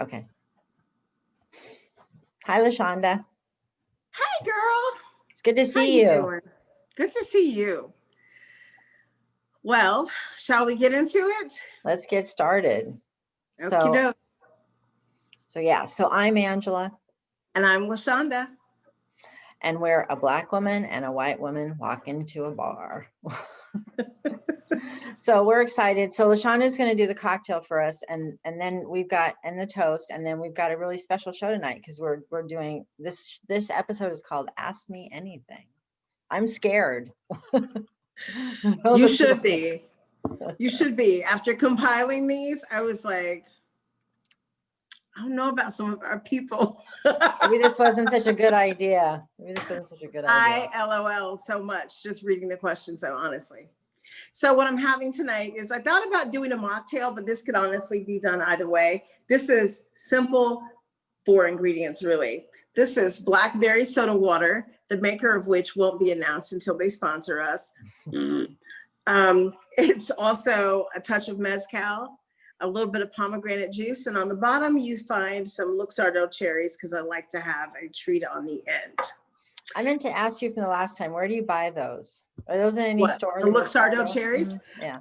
Okay. Hi, LaShonda. Hi, girl. It's good to see you. Doing? Good to see you. Well, shall we get into it? Let's get started. Okey-doke. So I'm Angela. And I'm LaShonda. And we're a Black woman and a white woman walk into a bar. So we're excited. So LaShonda is going to do the cocktail for us, and then we've got the toast, and then we've got a really special show tonight because we're doing this. This episode is called "Ask Me Anything." I'm scared. You should be. You should be. After compiling these, I was like, I don't know about some of our people. Maybe this wasn't such a good idea. I LOL so much just reading the questions, so honestly. So what I'm having tonight is I thought about doing a mocktail, but this could honestly be done either way. This is simple 4 ingredients, really. This is blackberry soda water, the maker of which won't be announced until they sponsor us. It's also a touch of mezcal, a little bit of pomegranate juice, and on the bottom you find some Luxardo cherries because I like to have a treat on the end. I meant to ask you from the last time, where do you buy those? Are those in any store? The Luxardo cherries? Mm-hmm. Yeah.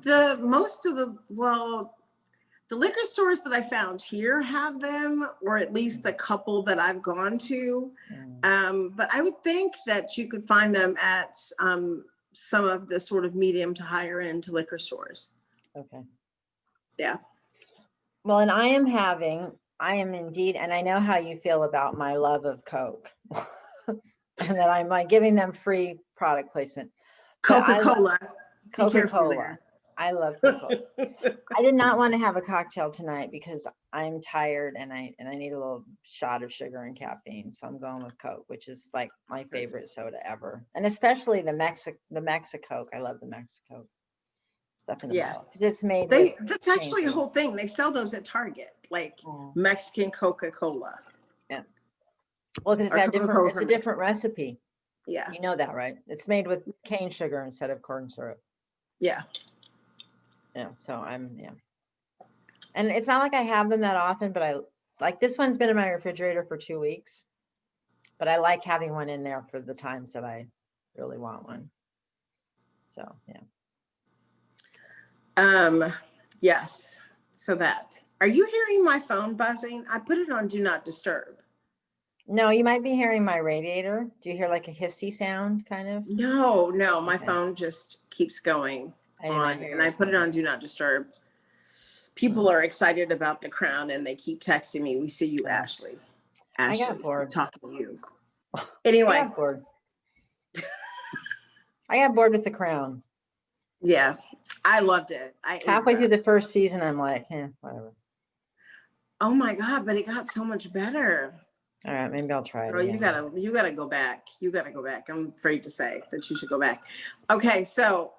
The liquor stores that I found here have them, or at least the couple that I've gone to. But I would think that you could find them at some of the sort of medium to higher end liquor stores. Okay. Yeah. Well, and I am indeed, and I know how you feel about my love of Coke. And that I'm like giving them free product placement. Coca-Cola. Coca-Cola. I love Coca-Cola. I did not want to have a cocktail tonight because I'm tired and I need a little shot of sugar and caffeine. So I'm going with Coke, which is like my favorite soda ever. And especially the Mexicoke. I love the Mexicoke. Stuff in the bottle. Because it's made that's actually a whole thing. They sell those at Target, like Mexican Coca-Cola. Yeah. Well, because it's a different recipe. Yeah. You know that, right? It's made with cane sugar instead of corn syrup. Yeah. Yeah. So and it's not like I have them that often, but I like this one's been in my refrigerator for 2 weeks, but I like having one in there for the times that I really want one. So, yeah. Yes. So are you hearing my phone buzzing? I put it on Do Not Disturb. No, you might be hearing my radiator. Do you hear like a hissy sound kind of? No, my phone just keeps going on, and I put it on Do Not Disturb. People are excited about The Crown and they keep texting me. We see you, Ashley. I got bored. I'm talking to you. Anyway. I got bored. I got bored with The Crown. Yeah, I loved it. Halfway through the first season, I'm like, whatever. Oh my God, but it got so much better. All right, maybe I'll try it. Girl, you gotta go back. You gotta go back. I'm afraid to say that you should go back. Okay, so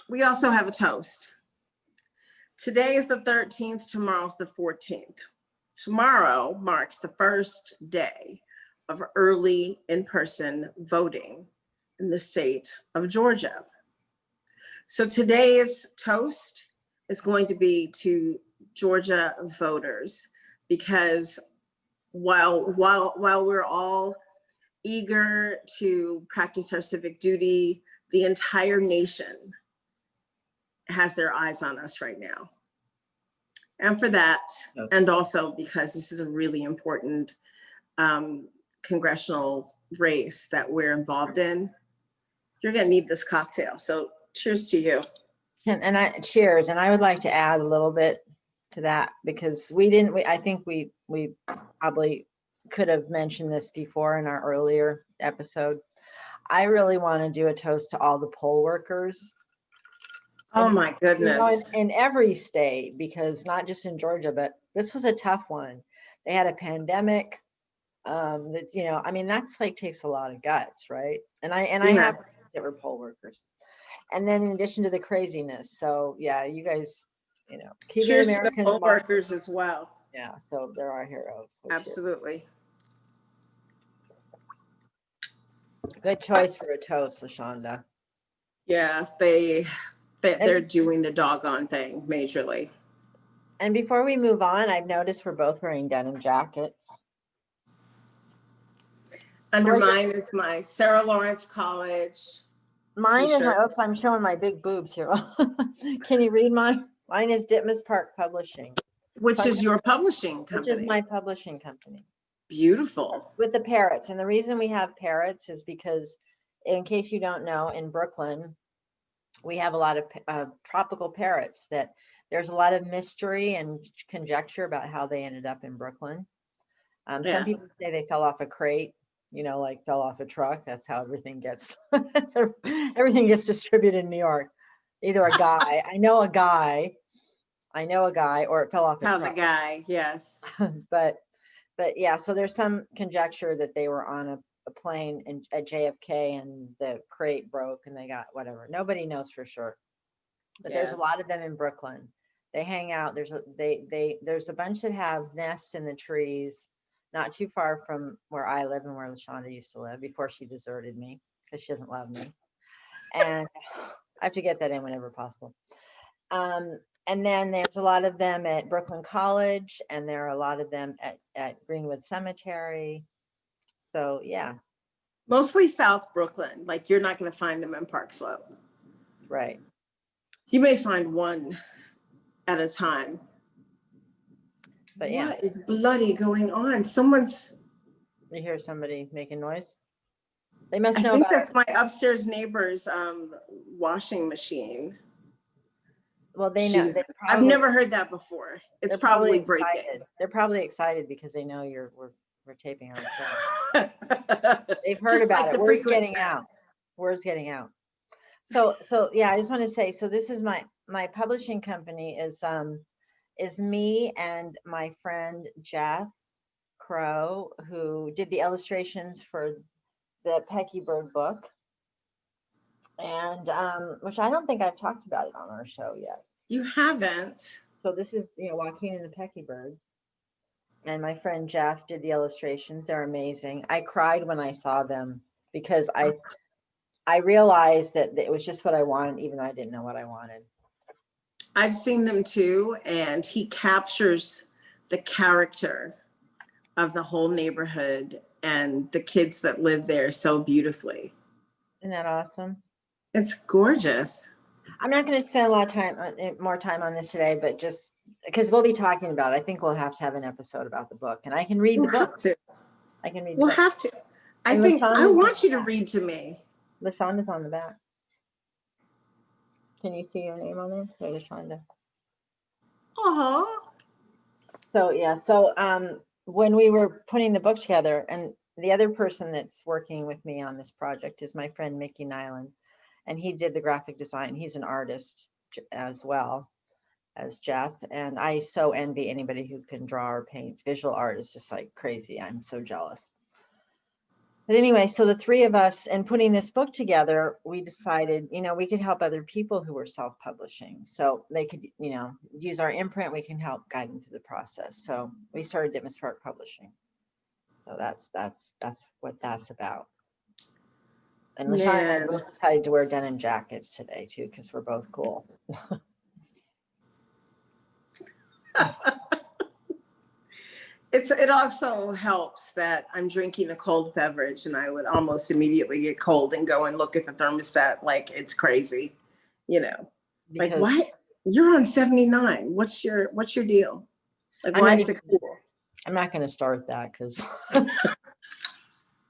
we also have a toast. Today is the 13th, tomorrow's the 14th. Tomorrow marks the first day of early in-person voting in the state of Georgia. So today's toast is going to be to Georgia voters, because while we're all eager to practice our civic duty, the entire nation has their eyes on us right now. And for that, and also because this is a really important congressional race that we're involved in, you're gonna need this cocktail. So cheers to you. Cheers. And I would like to add a little bit to that, because I think we probably could have mentioned this before in our earlier episode. I really want to do a toast to all the poll workers. Oh my goodness. In every state, because not just in Georgia, but this was a tough one. They had a pandemic. That's like takes a lot of guts, right? And I have friends that were poll workers. And then in addition to the craziness. So yeah, you guys, keep cheers to the poll workers as well. Yeah, so they're our heroes. So absolutely. Cheers. Good choice for a toast, LaShonda. Yeah, they're doing the doggone thing majorly. And before we move on, I've noticed we're both wearing denim jackets. Under mine is my Sarah Lawrence College Mine is t-shirt. oops, I'm showing my big boobs here. Can you read mine? Mine is Ditmas Park Publishing. Which is your publishing company. Which is my publishing company. Beautiful. With the parrots. And the reason we have parrots is because, in case you don't know, in Brooklyn, we have a lot of tropical parrots that there's a lot of mystery and conjecture about how they ended up in Brooklyn. Some people say they fell off a crate, you know, like fell off a truck. That's how everything gets, everything gets distributed in New York. Either a guy, I know a guy, or it fell off a truck. The guy, yes. but yeah, so there's some conjecture that they were on a plane at JFK and the crate broke and they got whatever. Nobody knows for sure. But there's a lot of them in Brooklyn. They hang out. There's a bunch that have nests in the trees, not too far from where I live and where LaShonda used to live before she deserted me because she doesn't love me. And I have to get that in whenever possible. And then there's a lot of them at Brooklyn College, and there are a lot of them at Greenwood Cemetery. So yeah. Mostly South Brooklyn. Like you're not going to find them in Park Slope. Right. You may find one at a time. But yeah. What is bloody going on? Someone's. You hear somebody making noise? They must know. I think that's my upstairs neighbor's washing machine. Well, they know. I've never heard that before. It's probably breaking. They're probably excited because they know we're taping our show. They've heard about it. Word's getting out. Word's getting out. So yeah, I just want to say, so this is my publishing company is me and my friend Jeff Crow, who did the illustrations for the Pecky Bird book, and which I don't think I've talked about it on our show yet. You haven't. So this is, Joaquin and the Pecky Birds, and my friend Jeff did the illustrations. They're amazing. I cried when I saw them because I realized that it was just what I wanted, even though I didn't know what I wanted. I've seen them too, and he captures the character of the whole neighborhood and the kids that live there so beautifully. Isn't that awesome? It's gorgeous. I'm not going to spend a lot of more time on this today, but just because we'll be talking about it, I think we'll have to have an episode about the book, and I can read the book. I can read. We'll have to. I want you to read to me. LaShonda's on the back. Can you see your name on there? There, LaShonda. So yeah, when we were putting the book together, and the other person that's working with me on this project is my friend Mickey Nyland, and he did the graphic design. He's an artist as well as Jeff, and I so envy anybody who can draw or paint. Visual art is just like crazy. I'm so jealous. But anyway, so the three of us, in putting this book together, we decided, we could help other people who were self-publishing. So they could, use our imprint. We can help guide them through the process. So we started Ditmas Park Publishing. So that's what that's about. And LaShawn and I both decided to wear denim jackets today too, because we're both cool. It also helps that I'm drinking a cold beverage and I would almost immediately get cold and go and look at the thermostat like it's crazy, like what? You're on 79. What's your deal? Like why is it cool? I'm not going to start that because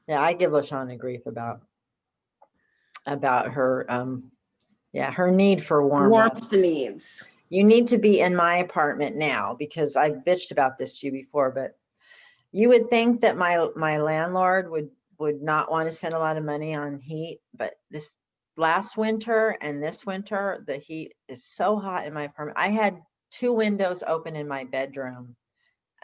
yeah, I give LaShawn grief about her her need for warmth needs. You need to be in my apartment now because I've bitched about this to you before, but you would think that my landlord would not want to spend a lot of money on heat, but this last winter and this winter, the heat is so hot in my apartment. I had 2 windows open in my bedroom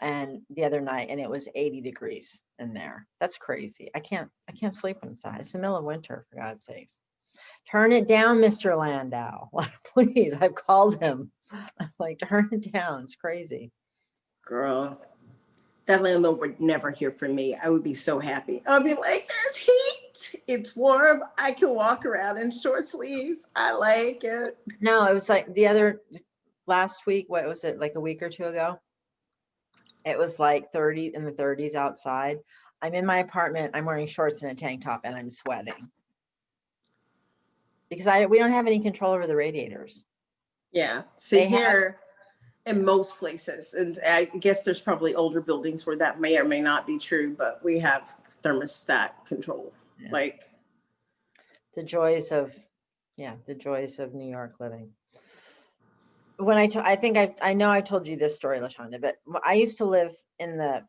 and the other night, and it was 80 degrees in there. That's crazy. I can't sleep inside. It's the middle of winter, for God's sakes. Turn it down, Mr. Landau. Please, I've called him. I'm like, turn it down. It's crazy. Girl, that landlord would never hear from me. I would be so happy. I'd be like, there's heat. It's warm. I can walk around in short sleeves. I like it. No, it was like the other last week, what was it, like a week or two ago? It was like 30 in the 30s outside. I'm in my apartment. I'm wearing shorts and a tank top and I'm sweating because we don't have any control over the radiators. Yeah. See, They have, here in most places, and I guess there's probably older buildings where that may or may not be true, but we have thermostat control. yeah, Like, the joys of, yeah, the joys of New York living. When I think I know I told you this story, LaShonda, but I used to live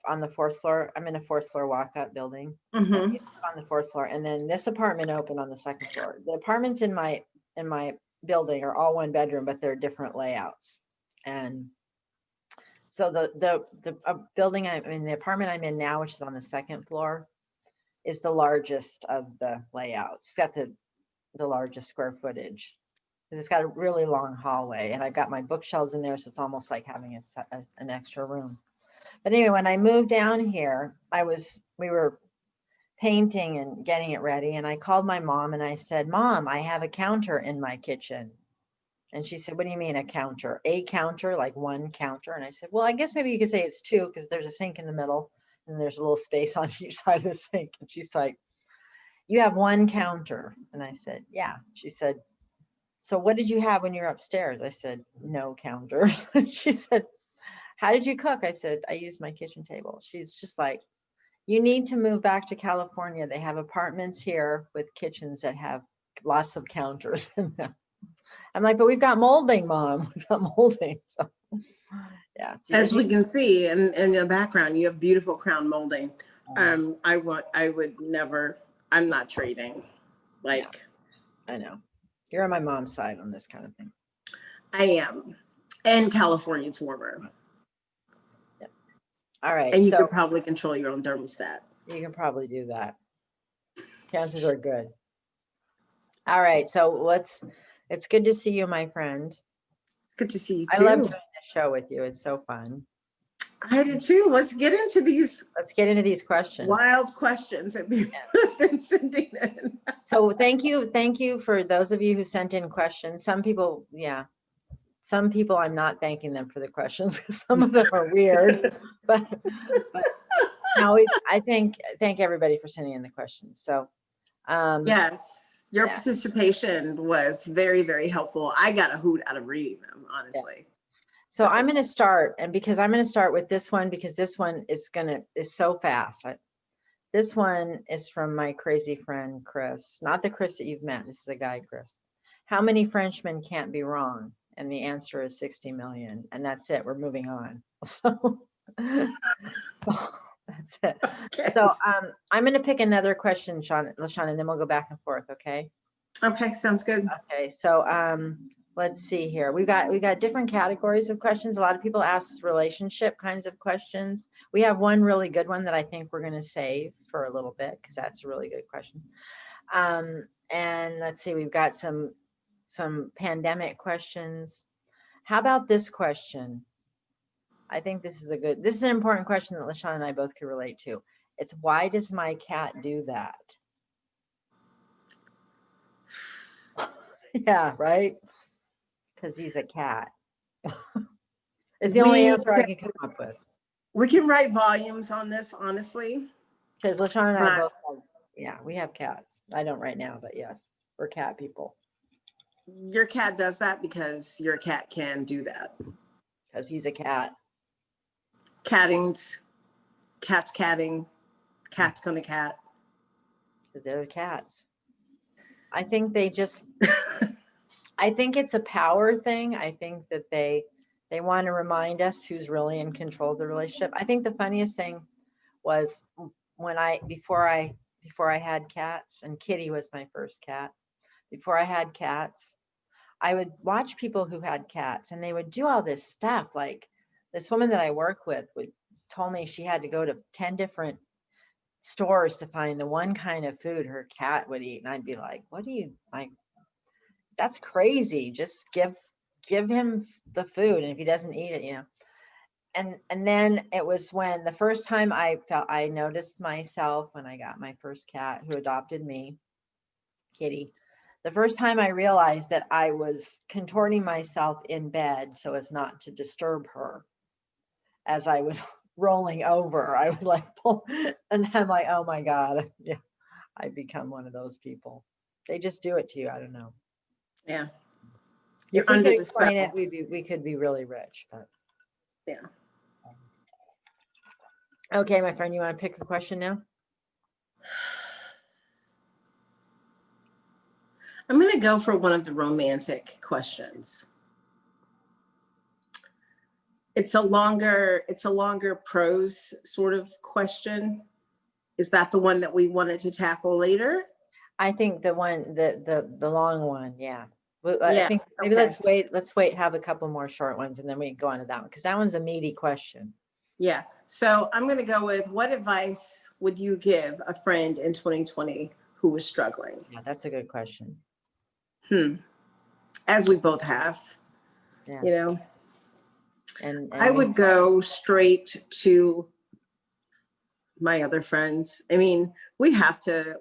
on the fourth floor. I'm in a fourth floor walk-up building. And I mhm. used to live on the fourth floor, and then this apartment opened on the second floor. The apartments in my building are all one bedroom, but they're different layouts. And so the building the apartment I'm in now, which is on the second floor, is the largest of the layouts. It's got the largest square footage. Because it's got a really long hallway, and I've got my bookshelves in there, so it's almost like having an extra room. But anyway, when I moved down here, we were painting and getting it ready, and I called my mom and I said, "Mom, I have a counter in my kitchen." And she said, "What do you mean a counter? A counter, like one counter?" And I said, "Well, I guess maybe you could say it's two, because there's a sink in the middle and there's a little space on each side of the sink." And she's like, "You have one counter?" And I said, "Yeah." She said, "So what did you have when you were upstairs?" I said, "No counter." She said, "How did you cook?" I said, "I used my kitchen table." She's just like, "You need to move back to California. They have apartments here with kitchens that have lots of counters in them." I'm like, "But we've got molding, Mom. We've got molding." So yeah. So As we can see in the background, you have beautiful crown molding. I would never, I'm not trading. Like, I know. You're on my mom's side on this kind of thing. I am. And California, it's warmer. Yep. All right. And you So could probably control your own thermostat. you can probably do that. Chances are good. All right. So it's good to see you, my friend. Good to see you I love too. doing this show with you. It's so fun. I do too. Let's get into these Let's get into these questions. wild questions that people have been sending in. So thank you for those of you who sent in questions. Some people, yeah, some people I'm not thanking them for the questions because some of them are weird. But no, I thank everybody for sending in the questions. So Yes, your yeah. participation was very, very helpful. I got a hoot out of reading them, honestly. Yeah. So I'm going to start, and because I'm going to start with this one, because this one is so fast. This one is from my crazy friend, Chris, not the Chris that you've met. This is a guy, Chris. How many Frenchmen can't be wrong? And the answer is 60 million. And that's it. We're moving on. So that's it. Okay. So I'm going to pick another question, LaShawn, and then we'll go back and forth. Okay. Okay, sounds good. Okay. So let's see here. We got different categories of questions. A lot of people ask relationship kinds of questions. We have one really good one that I think we're going to save for a little bit because that's a really good question. And let's see, we've got some pandemic questions. How about this question? I think this is an important question that LaShawn and I both could relate to. It's, why does my cat do that? Yeah, right? Because he's a cat. Is the only answer I can come up with. We can write volumes on this, honestly. Because LaShawn and I both have, yeah, we have cats. I don't right now, but yes, we're cat people. Your cat does that because your cat can do that. Because he's a cat. Cattings, cat's catting, cat's gonna cat. Because they're cats. I think they just, I think it's a power thing. I think that they want to remind us who's really in control of the relationship. I think the funniest thing was when before I had cats, and Kitty was my first cat. Before I had cats, I would watch people who had cats, and they would do all this stuff. Like this woman that I work with told me she had to go to 10 different stores to find the one kind of food her cat would eat. And I'd be like, what do you like? That's crazy. Just give him the food. And if he doesn't eat it, and then it was when the first time I noticed myself when I got my first cat who adopted me, Kitty, The first time I realized that I was contorting myself in bed so as not to disturb her as I was rolling over, I would like pull, and I'm like, oh my God, yeah, I become one of those people. They just do it to you. I don't know. Yeah. If we could explain it, we could be really rich, but yeah. Okay, my friend, you want to pick a question now? I'm going to go for one of the romantic questions. It's a longer prose sort of question. Is that the one that we wanted to tackle later? I think the one, the long one, yeah. Well, Yeah, I think maybe okay. let's wait, have a couple more short ones, and then we can go on to that one, because that one's a meaty question. Yeah. So I'm going to go with, what advice would you give a friend in 2020 who was struggling? Yeah, that's a good question. As we both have, Yeah. you know, and I would go straight to my other friends. I mean, we have to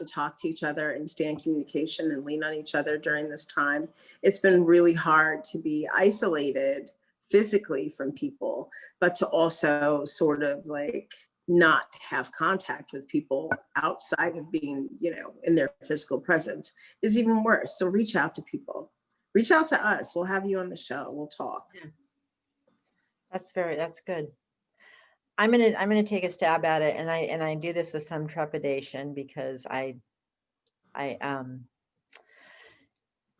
talk to each other and stay in communication and lean on each other during this time. It's been really hard to be isolated physically from people, but to also sort of like not have contact with people outside of being, you know, in their physical presence is even worse. So reach out to people. Reach out to us. We'll have you on the show. We'll talk. Yeah. That's good. I'm gonna take a stab at it, and I do this with some trepidation, because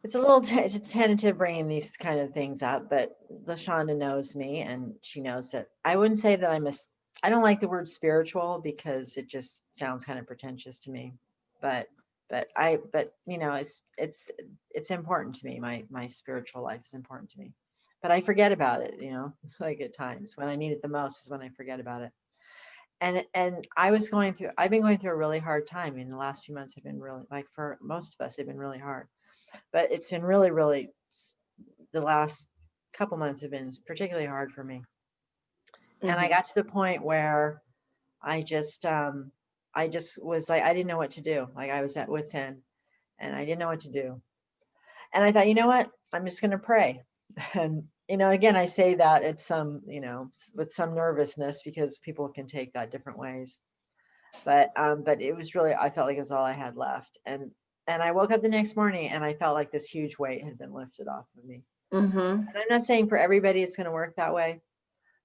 it's a little it's tentative bringing these kind of things up, but LaShonda knows me, and she knows that I wouldn't say that I don't like the word spiritual, because it just sounds kind of pretentious to me, but you know, it's important to me. My spiritual life is important to me, but I forget about it, you know. It's like at times when I need it the most is when I forget about it. And I've been going through a really hard time. I mean, the last few months have been really, like for most of us, they've been really hard. But it's been really, really, the last couple months have been particularly hard for me. And I got to the point where I just was like, I didn't know what to do. Like, I was at wit's end, and I didn't know what to do. And I thought, you know what? I'm just going to pray. And, you know, again, I say that it's some, you know, with some nervousness, because people can take that different ways. But it was really, I felt like it was all I had left. And I woke up the next morning, and I felt like this huge weight had been lifted off of me. And I'm not saying for everybody it's going to work that way,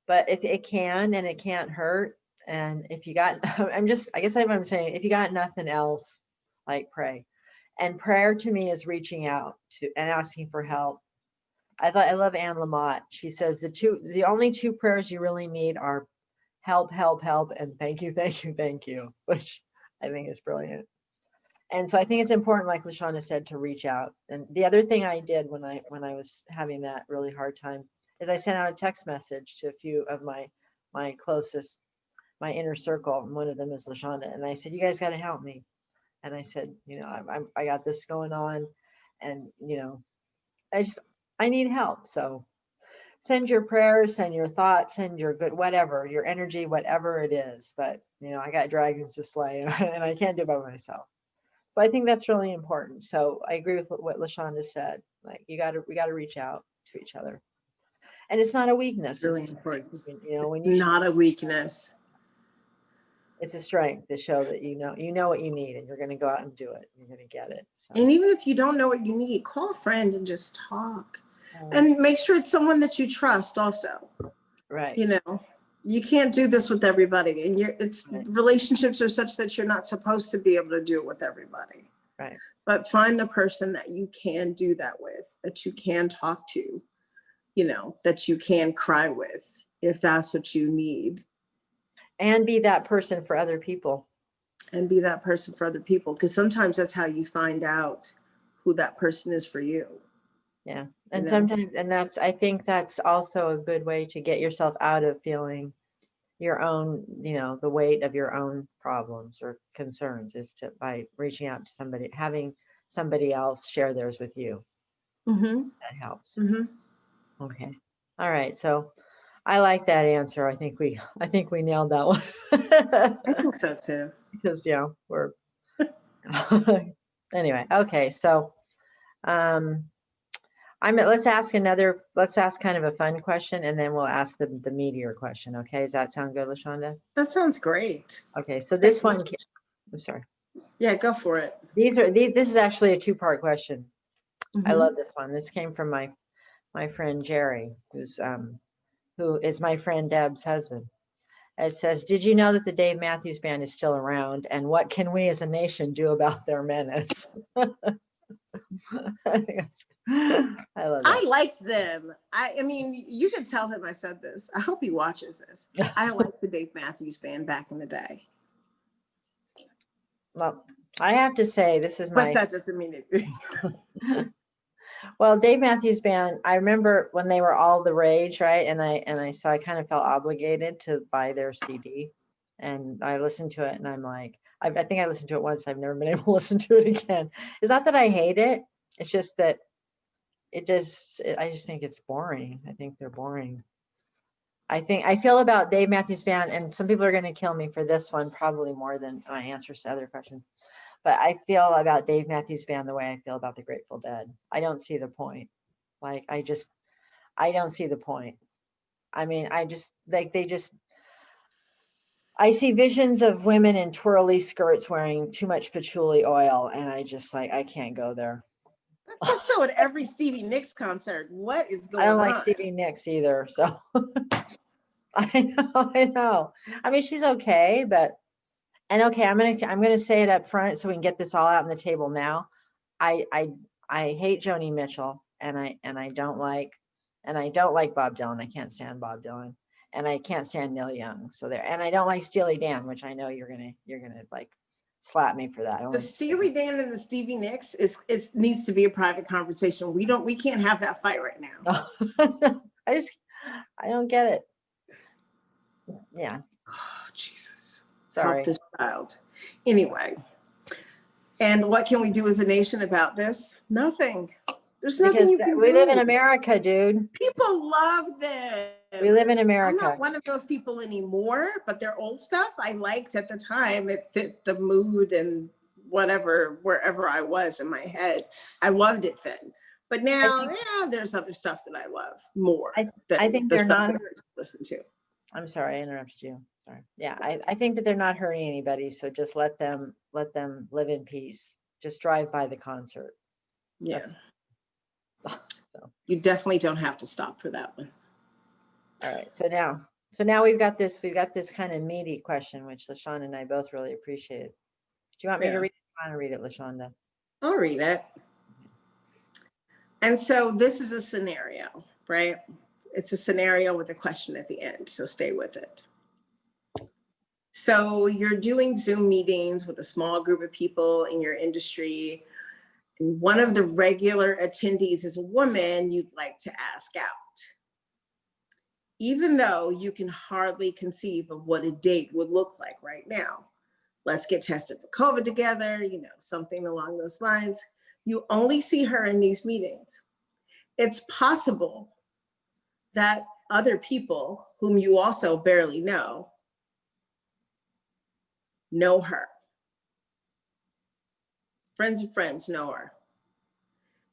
but it can, and it can't hurt. And if you got, I guess I'm saying, if you got nothing else, like, pray. And prayer to me is reaching out to and asking for help. I love Anne Lamott. She says the only two prayers you really need are help, help, help, and thank you, thank you, thank you, which I think is brilliant. And so I think it's important, like LaShonda said, to reach out. And the other thing I did when I was having that really hard time is I sent out a text message to a few of my closest, my inner circle, and one of them is LaShonda. And I said, you guys got to help me. And I said, you know, I got this going on, and, you know, I need help. So send your prayers, send your thoughts, send your good, whatever, your energy, whatever it is. But, you know, I got dragons to slay, and I can't do it by myself. But I think that's really important. So I agree with what LaShonda said. Like, we got to reach out to each other. And it's not a weakness. Really important. You know, it's not a weakness. It's a strength to show that you know what you need, and you're going to go out and do it. You're going to get it. So. And even if you don't know what you need, call a friend and just talk. And make sure it's someone that you trust also. Right. You know, you can't do this with everybody. And relationships are such that you're not supposed to be able to do it with everybody. Right. But find the person that you can do that with, that you can talk to, you know, that you can cry with, if that's what you need. And be that person for other people. And be that person for other people. Because sometimes that's how you find out who that person is for you. Yeah. And sometimes, and I think that's also a good way to get yourself out of feeling your own, you know, the weight of your own problems or concerns, is by reaching out to somebody, having somebody else share theirs with you. That helps. Okay. All right. So I like that answer. I think we nailed that one. I think so too. Because, you know, we're anyway. Okay. So Let's ask kind of a fun question, and then we'll ask the meatier question. Okay, does that sound good, LaShonda? That sounds great. Okay, so this one, I'm sorry. Yeah, go for it. This is actually a two-part question. I Mhm. love this one. This came from my friend Jerry, who is my friend Deb's husband. It says, did you know that the Dave Matthews Band is still around? And what can we as a nation do about their menace? I love that. I liked them. I mean, you can tell him I said this. I hope he watches this. I liked the Dave Matthews Band back in the day. Well, I have to say, this is But that doesn't mean anything. Well, Dave Matthews Band, I remember when they were all the rage, right? And I kind of felt obligated to buy their CD, and I listened to it, and I'm like, I think I listened to it once. I've never been able to listen to it again. It's not that I hate it. It's just that I just think it's boring. I think they're boring. I feel about Dave Matthews Band, and some people are going to kill me for this one, probably more than my answers to other questions. But I feel about Dave Matthews Band the way I feel about the Grateful Dead. I don't see the point. Like, I don't see the point. I mean, I see visions of women in twirly skirts wearing too much patchouli oil, and I can't go there. That's also at every Stevie Nicks concert. What is going on? I don't like Stevie Nicks either, so I know. I mean, she's okay, but okay, I'm gonna say it up front so we can get this all out on the table now. I hate Joni Mitchell, and I don't like Bob Dylan. I can't stand Bob Dylan, and I can't stand Neil Young. So there, and I don't like Steely Dan, which I know you're gonna like slap me for that. The Steely Dan and the Stevie Nicks needs to be a private conversation. We can't have that fight right now. I don't get it. Yeah. Oh, Jesus. Sorry. Help this child. Anyway. And what can we do as a nation about this? Nothing. There's nothing you can do. We live in America, dude. People love them. We live in America. I'm not one of those people anymore, but their old stuff I liked at the time. It fit the mood and whatever, wherever I was in my head. I loved it then. But now, there's other stuff that I love more. I think they're not listen to. I'm sorry, I interrupted you. Sorry. Yeah, I think that they're not hurting anybody. So just let them live in peace. Just drive by the concert. Yeah. So. You definitely don't have to stop for that one. All right. So now we've got this kind of meaty question, which LaShonda and I both really appreciated. Do you want me to read it? I want to read it, LaShonda. I'll read it. And so this is a scenario, right? It's a scenario with a question at the end, so stay with it. So you're doing Zoom meetings with a small group of people in your industry, and one of the regular attendees is a woman you'd like to ask out. Even though you can hardly conceive of what a date would look like right now. Let's get tested for COVID together, something along those lines. You only see her in these meetings. It's possible that other people whom you also barely know her. Friends of friends know her.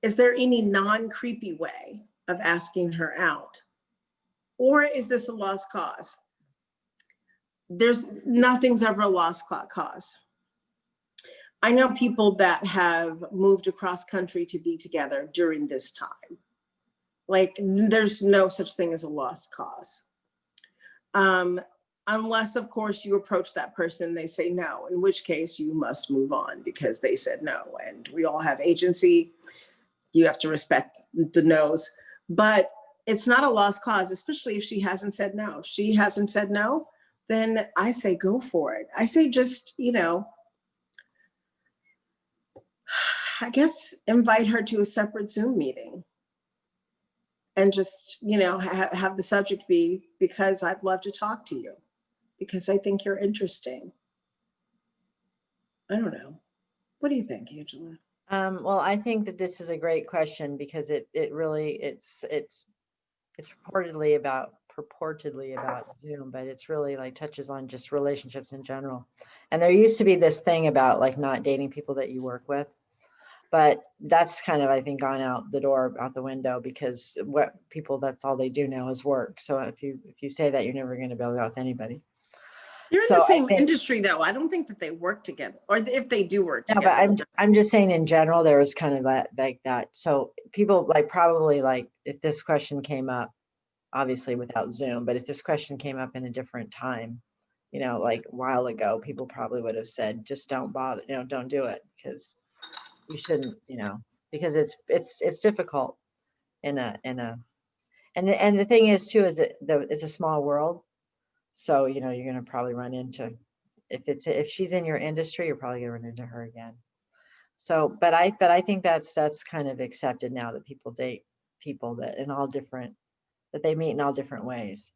Is there any non-creepy way of asking her out? Or is this a lost cause? Nothing's ever a lost cause. I know people that have moved across country to be together during this time. Like, there's no such thing as a lost cause. Unless, of course, you approach that person, they say no, in which case you must move on because they said no. And we all have agency. You have to respect the no's. But it's not a lost cause, especially if she hasn't said no. If she hasn't said no, then I say go for it. I say just, I guess invite her to a separate Zoom meeting. And just, have the subject be, because I'd love to talk to you, because I think you're interesting. I don't know. What do you think, Angela? Well, I think that this is a great question because it's purportedly about Zoom, but it's really like touches on just relationships in general. And there used to be this thing about like not dating people that you work with. But that's kind of, I think, gone out the door, out the window, because what people, that's all they do now is work. So if you say that, you're never going to be able to go out with anybody. You're in So the I same think, industry though. I don't think that they work together, or if they do work no, but together. I'm just saying in general, there was kind of that, like that. So people like, probably like, if this question came up, obviously without Zoom, but if this question came up in a different time, like a while ago, people probably would have said, just don't bother, don't do it, because you shouldn't, because it's difficult in a, and the thing is too, is that it's a small world. So, you're going to probably run into, if she's in your industry, you're probably going to run into her again. So, but I think that's kind of accepted now, that people date people that that they meet in all different ways.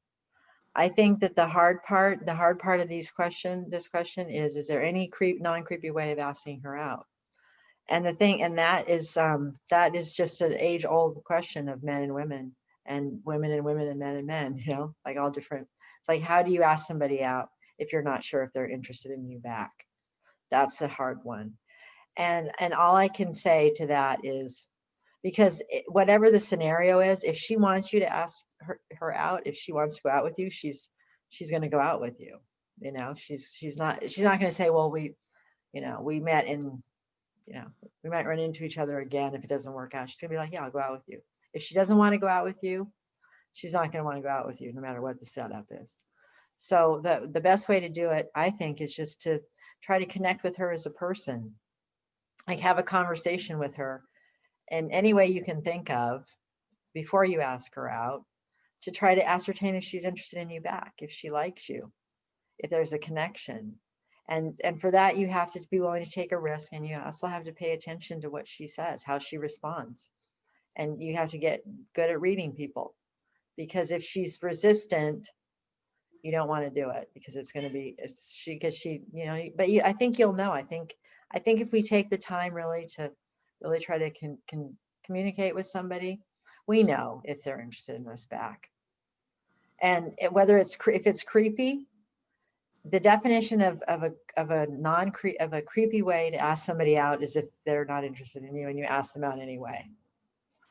I think that the hard part of this question is there any non-creepy way of asking her out? And that is just an age old question of men and women, and women and women, and men and men, like all different. It's like, how do you ask somebody out if you're not sure if they're interested in you back? That's a hard one. And all I can say to that is, because whatever the scenario is, if she wants you to ask her out, if she wants to go out with you, she's going to go out with you. She's not going to say, well, we met and we might run into each other again if it doesn't work out. She's gonna be like, yeah, I'll go out with you. If she doesn't want to go out with you, she's not going to want to go out with you, no matter what the setup is. So the best way to do it, I think, is just to try to connect with her as a person, like have a conversation with her in any way you can think of before you ask her out, to try to ascertain if she's interested in you back, if she likes you, if there's a connection. And for that, you have to be willing to take a risk, and you also have to pay attention to what she says, how she responds. And you have to get good at reading people, because if she's resistant, you don't want to do it, because it's going to be, but I think you'll know. I think if we take the time really to really try to communicate with somebody, we know if they're interested in us back. And whether if it's creepy, the definition of a creepy way to ask somebody out is if they're not interested in you and you ask them out anyway.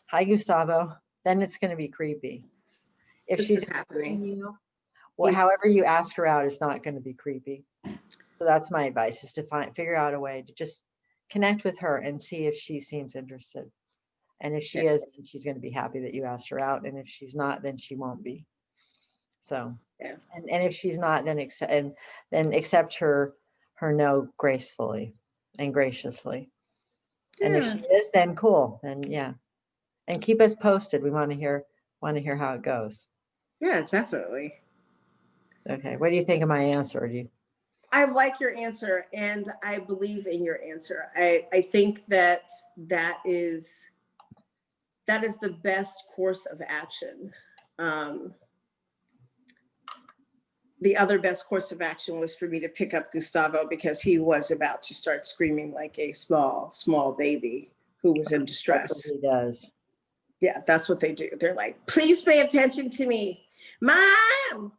Hi, Gustavo. Then it's going to be creepy. If This she's is happening. you, however you ask her out is not going to be creepy. So that's my advice, is to figure out a way to just connect with her and see if she seems interested. And if she is, then she's going to be happy that you asked her out. And if she's not, then she won't be. So, and if she's not, then accept her no gracefully and graciously. And if she is, then cool. Then yeah. And keep us posted. We want to hear how it goes. Yeah, definitely. Okay. What do you think of my answer? I like your answer, and I believe in your answer. I think that is the best course of action. The other best course of action was for me to pick up Gustavo, because he was about to start screaming like a small baby who was in distress. That's what he does. Yeah, that's what they do. They're like, please pay attention to me. Mom.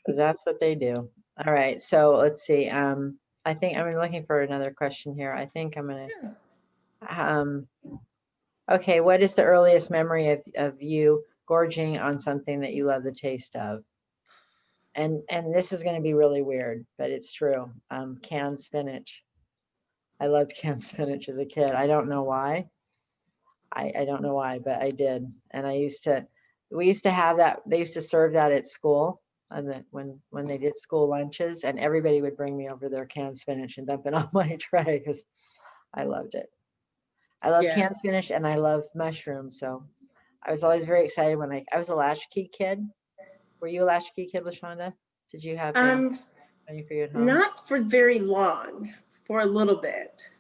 That's what they do. All right. So let's see. I think I'm looking for another question here. I think I'm going to, okay. What is the earliest memory of you gorging on something that you love the taste of? And this is going to be really weird, but it's true. Canned spinach. I loved canned spinach as a kid. I don't know why. I don't know why, but I did. And we used to have that. They used to serve that at school, and when they did school lunches, and everybody would bring me over their canned spinach and dump it on my tray, because I loved it. I love canned spinach, and I love mushrooms. So I was always very excited when I was a latchkey kid. Were you a latchkey kid, LaShonda? Did you have family for you at home? Not for very long, for a little bit.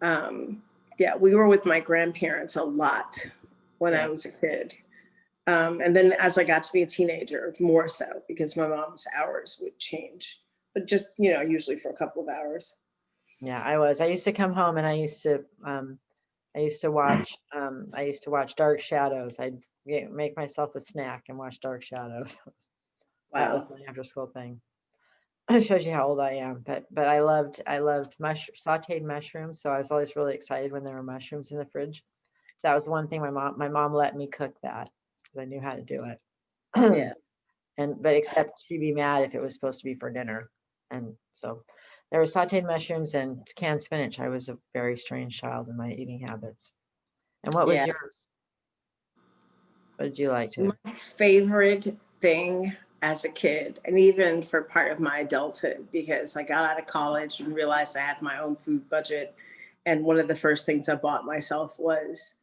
Yeah, we were with my grandparents a lot when I was a kid. And then as I got to be a teenager, more so, because my mom's hours would change, but just, usually for a couple of hours. Yeah, I used to come home, and I used to watch Dark Shadows. I'd make myself a snack and watch Dark Shadows. Wow. That was my after school thing. It shows you how old I am, but I loved sauteed mushrooms. So I was always really excited when there were mushrooms in the fridge. So that was one thing my mom let me cook that because I knew how to do it. Yeah. But except she'd be mad if it was supposed to be for dinner. And so there were sauteed mushrooms and canned spinach. I was a very strange child in my eating habits. And what was Yeah. yours? What did you like My to? favorite thing as a kid, and even for part of my adulthood, because I got out of college and realized I had my own food budget. And one of the first things I bought myself was,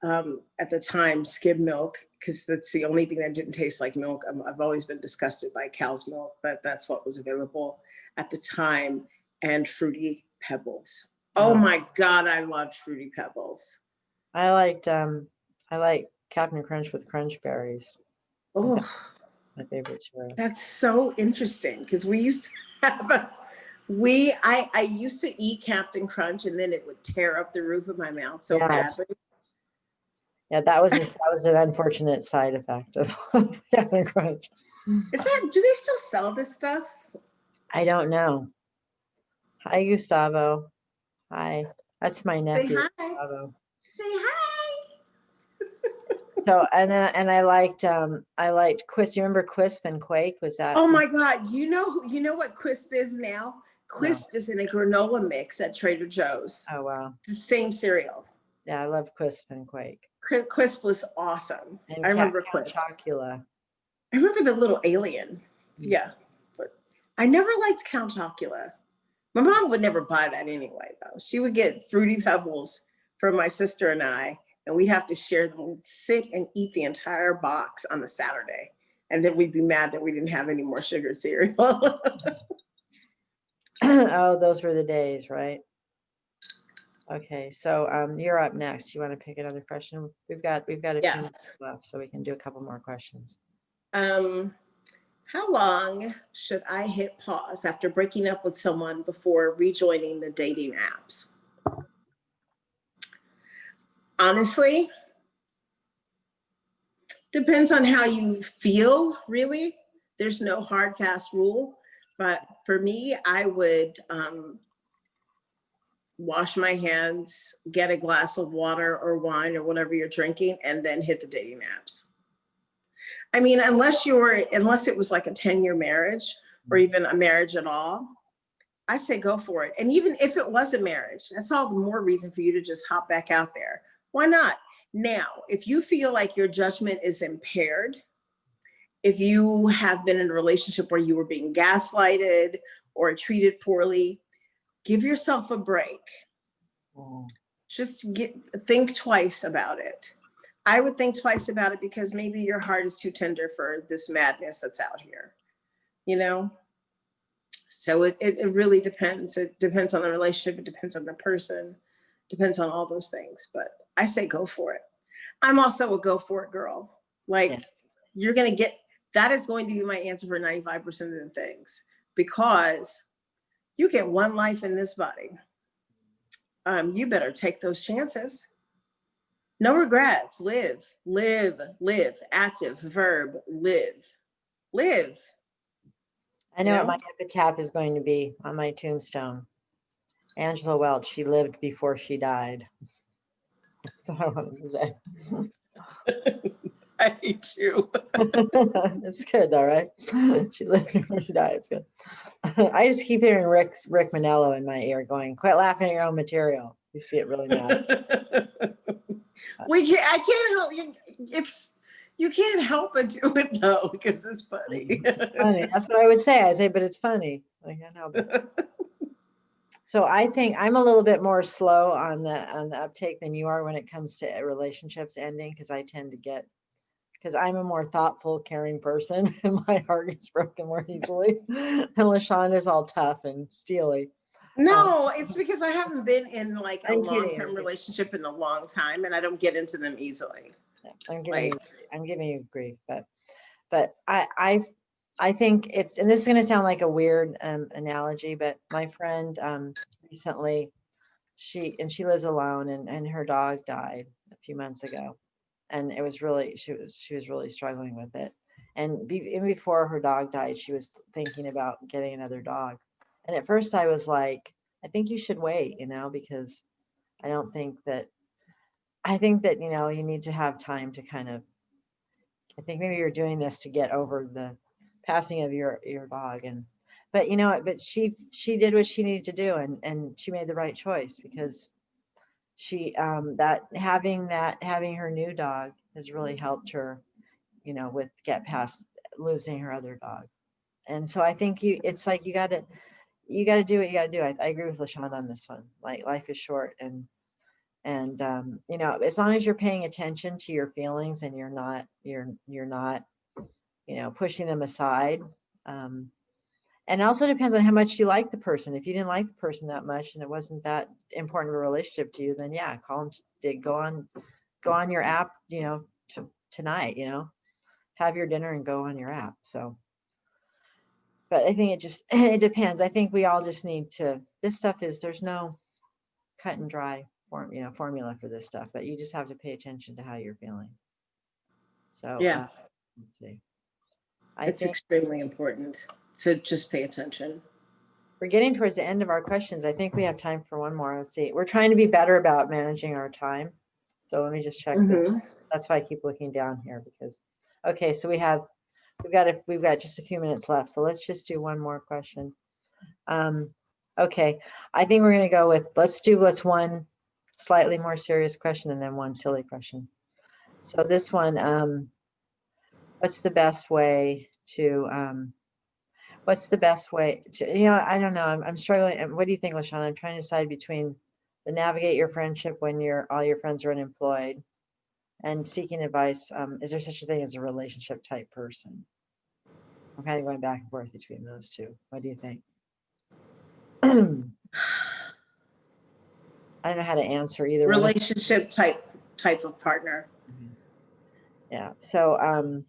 at the time, skim milk, because that's the only thing that didn't taste like milk. I've always been disgusted by cow's milk, but that's what was available at the time. And Fruity Pebbles. Oh Oh, my God, I loved Fruity Pebbles. I liked Captain Crunch with crunch berries. I think Oh, my favorite cereal. that's so interesting because we used to have I used to eat Captain Crunch and then it would tear up the roof of my mouth so Yeah, badly. yeah, that was an unfortunate side effect of Captain Crunch. Do they still sell this stuff? I don't know. Hi, Gustavo. Hi, that's my Say nephew, hi. Gustavo. Say hi. So and I liked Quisp. You remember Quisp and Quake? Was that? Oh my God. You know what Quisp is now? No. Quisp is in a granola mix at Trader Joe's. Oh wow. It's the same cereal. Yeah, I love Quisp and Quake. Quisp was awesome. And I remember Count Quisp. Chocula. I remember the little alien. Yeah. But I never liked Count Chocula. My mom would never buy that anyway, though. She would get Fruity Pebbles for my sister and I, and we'd have to share them. We'd sit and eat the entire box on a Saturday. And then we'd be mad that we didn't have any more sugar cereal. Oh, those were the days, right? Okay, so you're up next. You want to pick another question? We've got a few minutes Yes. left, so we can do a couple more questions. How long should I hit pause after breaking up with someone before rejoining the dating apps? Honestly, depends on how you feel, really. There's no hard, fast rule. But for me, I would wash my hands, get a glass of water or wine or whatever you're drinking, and then hit the dating apps. I mean, unless it was like a 10-year marriage or even a marriage at all, I say go for it. And even if it was a marriage, that's all the more reason for you to just hop back out there. Why not? Now, if you feel like your judgment is impaired, if you have been in a relationship where you were being gaslighted or treated poorly, give yourself a break. Just think twice about it. I would think twice about it because maybe your heart is too tender for this madness that's out here, you know? So it really depends. It depends on the relationship. It depends on the person. Depends on all those things. But I say go for it. I'm also a go for it girl. Like you're going to get, that is going to be my answer for 95% of the things because you get one life in this body. You better take those chances. No regrets. Live, live, live. Active verb, live, live. I know what my epitaph is going to be on my tombstone. Angela Welch, she lived before she died. That's what I wanted to say. I hate you. It's good though, right? She lived before she died. It's good. I just keep hearing Rick Manello in my ear going, quit laughing at your own material. You see it really mad. I can't help you. You can't help but do it though, because it's funny. It's funny. That's what I would say. I say, but it's funny. I can't help it. So I think I'm a little bit more slow on the uptake than you are when it comes to relationships ending, because I'm a more thoughtful, caring person, and my heart gets broken more easily. And LaShawn is all tough and steely. No, it's because I haven't been in like a I'm long-term kidding. relationship in a long time, and I don't get into them easily. Yeah, I'm giving you grief, but I think it's, and this is going to sound like a weird analogy, but my friend recently, she lives alone, and her dog died a few months ago, and it was really, she was really struggling with it, And even before her dog died, she was thinking about getting another dog. And at first I was like, I think you should wait, because I don't think that, I think that, you need to have time to kind of, I think maybe you're doing this to get over the passing of your dog. But you know what, but she did what she needed to do, and she made the right choice, because she, having her new dog has really helped her, with get past losing her other dog. And so I think it's like you got to do what you got to do. I agree with LaShawn on this one. Like, life is short, and as long as you're paying attention to your feelings, and you're not pushing them aside. And it also depends on how much you like the person. If you didn't like the person that much and it wasn't that important of a relationship to you, then yeah, call them. Go on your app, tonight. Have your dinner and go on your app. So, but I think it depends. I think we all just need to. This stuff there's no cut and dry formula for this stuff, but you just have to pay attention to how you're feeling. So Yeah, let's see. it's extremely important to just pay attention. We're getting towards the end of our questions. I think we have time for one more. Let's see. We're trying to be better about managing our time. So let me just check this. That's why I keep looking down here, because, okay, so we've got just a few minutes left. So let's just do one more question. Okay, I think we're going to go with, let's one slightly more serious question and then one silly question. So this one, what's the best way to, I don't know. I'm struggling. What do you think, LaShawn? I'm trying to decide between the navigate your friendship when all your friends are unemployed, and seeking advice. Is there such a thing as a relationship type person? I'm kind of going back and forth between those two. What do you think? I don't know how to answer either. Relationship type of partner. Yeah. So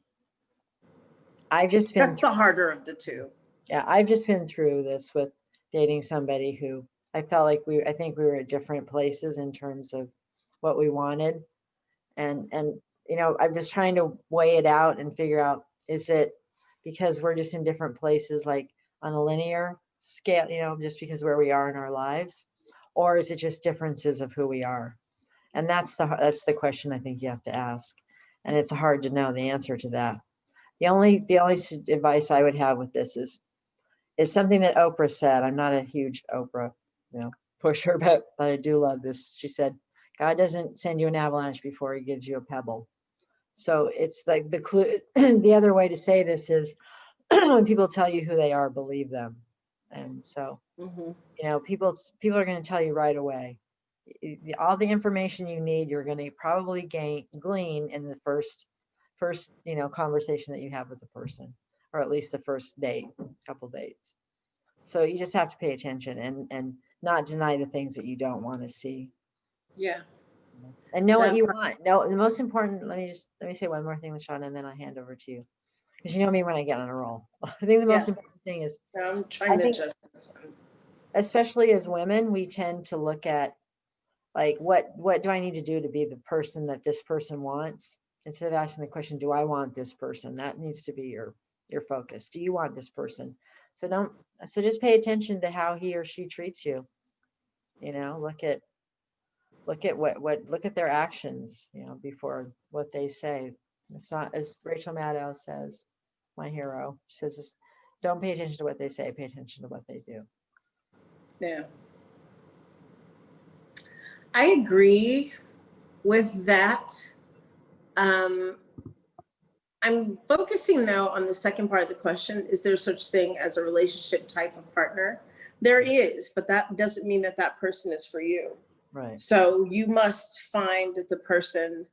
I've just been. That's the harder of the two. Yeah, I've just been through this with dating somebody who I felt like I think we were at different places in terms of what we wanted. And I'm just trying to weigh it out and figure out, is it because we're just in different places, like on a linear scale, just because where we are in our lives, or is it just differences of who we are? And that's the question I think you have to ask. And it's hard to know the answer to that. The only advice I would have with this is something that Oprah said. I'm not a huge Oprah, pusher, but I do love this. She said, God doesn't send you an avalanche before he gives you a pebble. So it's like the clue. The other way to say this is when people tell you who they are, believe them. And so, people are going to tell you right away. All the information you need, you're going to probably glean in the first, conversation that you have with the person, or at least the first couple dates. So you just have to pay attention and not deny the things that you don't want to see. Yeah. And know what you want. No, the most important, let me say one more thing, LaShawn, and then I'll hand over to you. Because you know me when I get on a roll. I think the most important thing is, I'm trying to adjust this one. Especially as women, we tend to look at, like, what do I need to do to be the person that this person wants? Instead of asking the question, do I want this person? That needs to be your focus. Do you want this person? So just pay attention to how he or she treats you. Look at their actions, before what they say. It's not, as Rachel Maddow says, my hero, she says, don't pay attention to what they say, pay attention to what they do. Yeah. I agree with that. I'm focusing now on the second part of the question. Is there such thing as a relationship type of partner? There is, but that doesn't mean that person is for you. Right. So you must find the person,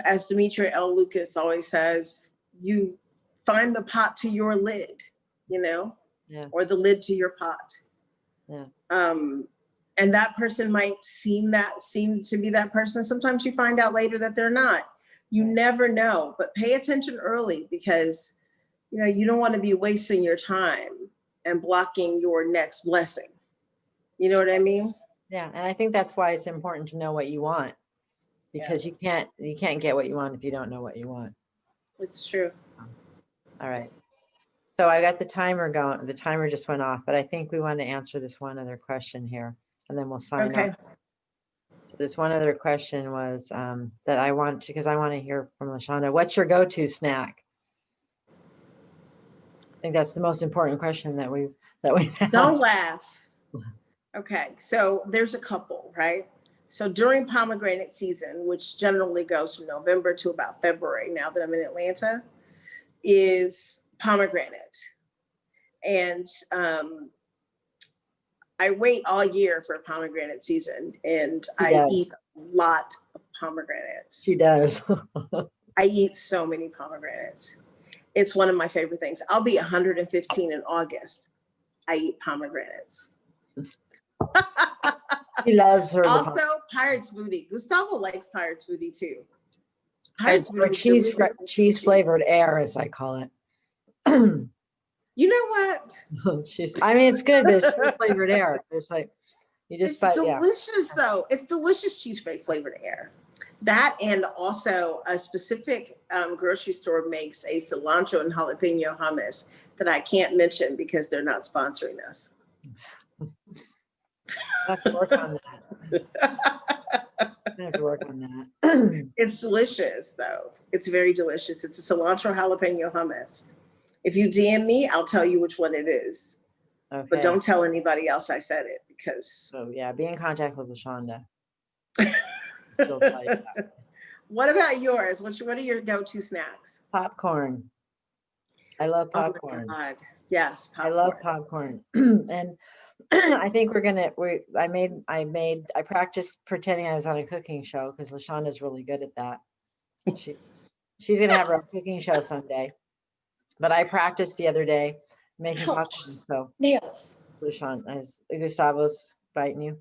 as Demetria L. Lucas always says, you find the pot to your lid, or the lid to your pot. Yeah. And that person might seem to be that person. Sometimes you find out later that they're not. You never know, but pay attention early, because, you don't want to be wasting your time and blocking your next blessing. You know what I mean? Yeah. And I think that's why it's important to know what you want, because you can't get what you want if you don't know what you want. It's true. All right. So I got the timer going. The timer just went off, but I think we want to answer this one other question here, and then we'll sign Okay. off. So this one other question was that I want to, because I want to hear from LaShonda. What's your go-to snack? I think that's the most important question that we have. Don't laugh. Okay, so there's a couple, right? So during pomegranate season, which generally goes from November to about February, now that I'm in Atlanta, is pomegranate. And I wait all year for pomegranate season, and I eat a lot of pomegranates. She does. I eat so many pomegranates. It's one of my favorite things. I'll be 115 in August. I eat pomegranates. She loves her. Also, Pirates booty. Gustavo likes Pirates booty too. Or cheese flavored air, as I call it. You know what? I mean, it's good, but it's cheese flavored air. There's like, it's delicious though. It's delicious cheese flavored air. That, and also a specific grocery store makes a cilantro and jalapeno hummus that I can't mention because they're not sponsoring us. I have to work on that. I have to work on that. It's delicious though. It's very delicious. It's a cilantro jalapeno hummus. If you DM me, I'll tell you which one it is. Okay. But don't tell anybody else I said it, because. So yeah, be in contact with LaShonda. What about yours? What are your go-to snacks? Popcorn. I love popcorn. Oh my God. Yes, popcorn. I love popcorn. And I think I practiced pretending I was on a cooking show, because LaShonda's really good at that. She's gonna have her own cooking show someday. But I practiced the other day making popcorn. So nails. LaShonda, Gustavo's biting you.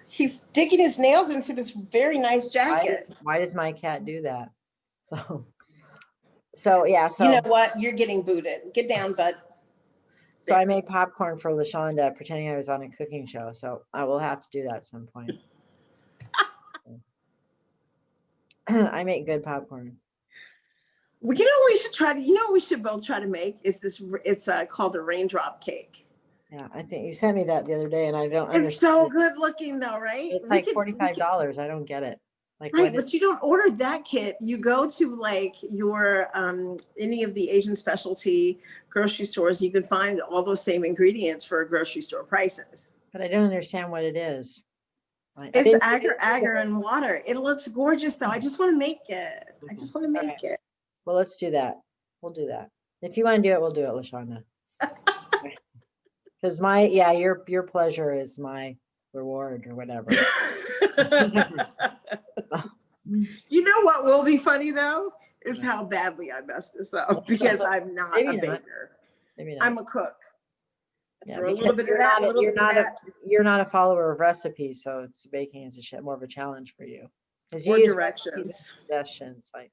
He's digging his nails into this very nice jacket. Why does my cat do that? So yeah. So you know what? You're getting booted. Get down, bud. So I made popcorn for LaShonda, pretending I was on a cooking show. So I will have to do that at some point. I make good popcorn. Well, we should try to. We should both try to make is this. It's called a raindrop cake. Yeah, I think you sent me that the other day, and I don't. It's so good looking, though, right? It's like $45. I don't get it. Right, but you don't order that kit. You go to like your any of the Asian specialty grocery stores. You can find all those same ingredients for grocery store prices. But I don't understand what it is. It's agar and water. It looks gorgeous, though. I just want to make it. It. Well, let's do that. We'll do that. If you want to do it, we'll do it, LaShonda. Because your pleasure is my reward or whatever. You know what will be funny though is how badly I messed this up, because I'm not a baker. Maybe not. I'm a cook. Yeah, a little bit of that. You're not a follower of recipes, so baking is more of a challenge for you. Or directions. Suggestions, like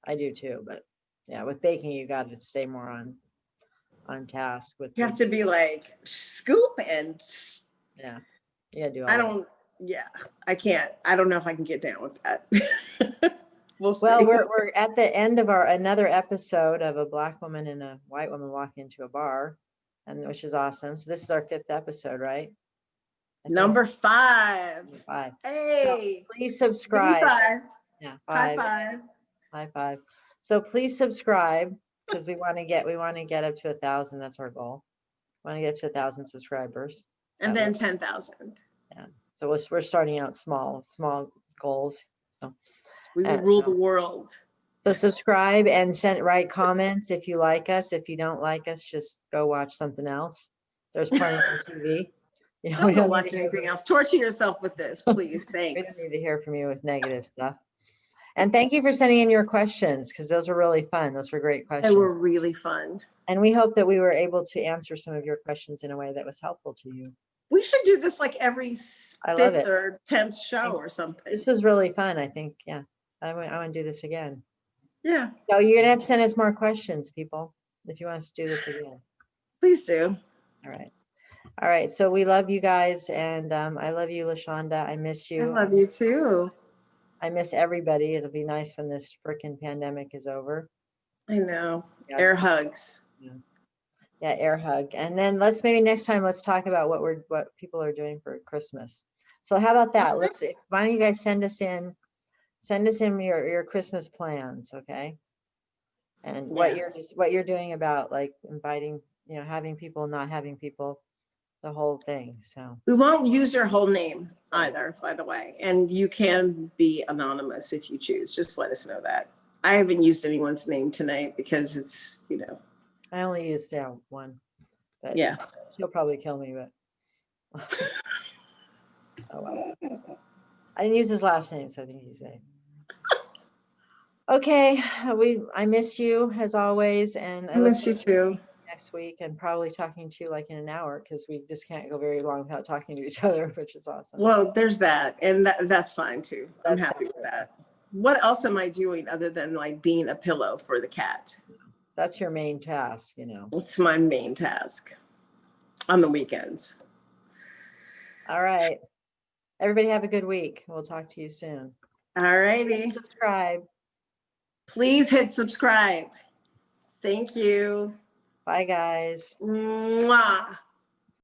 I do too, but yeah, with baking you got to stay more on task. You have to be like scoop and. Yeah, you gotta do. I can't. I don't know if I can get down with that. We'll see. Well, we're at the end of another episode of a Black woman and a white woman walking into a bar, which is awesome. So this is our 5th episode, right? Number 5. 5. Hey, so please subscribe. 5. Yeah, 5. High 5. So please subscribe, because we want to get up to 1,000. That's our goal. We want to get to 1,000 subscribers. And then 10,000. Yeah. So we're starting out small goals. So we will rule the world. So subscribe and write comments if you like us. If you don't like us, just go watch something else. There's plenty on TV. Don't go watch anything else. Torture yourself with this, please. Thanks. We don't need to hear from you with negative stuff. And thank you for sending in your questions, because those were really fun. Those were great questions. They were really fun. And we hope that we were able to answer some of your questions in a way that was helpful to you. We should do this like every 5th or 10th show or something. This was really fun, I think. Yeah. I want to do this again. Yeah. So you're going to have to send us more questions, people, if you want us to do this again. Please do. All right. So we love you guys. And I love you, LaShonda. I miss you. I love you too. I miss everybody. It'll be nice when this freaking pandemic is over. I know. Air hugs. Yeah, air hug. And then maybe next time let's talk about what people are doing for Christmas. So how about that? Why don't you guys send us in your Christmas plans, okay? And what you're doing about like inviting, having people, not having people, the whole thing. So we won't use your whole name either, by the way. And you can be anonymous if you choose. Just let us know that. I haven't used anyone's name tonight because it's, I only used one. But yeah. She'll probably kill me, but oh well. I didn't use his last name, so I think he's safe. Okay, I miss you as always, and I miss you too. Next week, and probably talking to you like in an hour because we just can't go very long without talking to each other, which is awesome. Well, there's that, and that's fine too. I'm happy with that. What else am I doing other than like being a pillow for the cat? That's your main task, It's my main task on the weekends. All right. Everybody have a good week. We'll talk to you soon. All righty. Subscribe. Please hit subscribe. Thank you. Bye, guys. Mwah.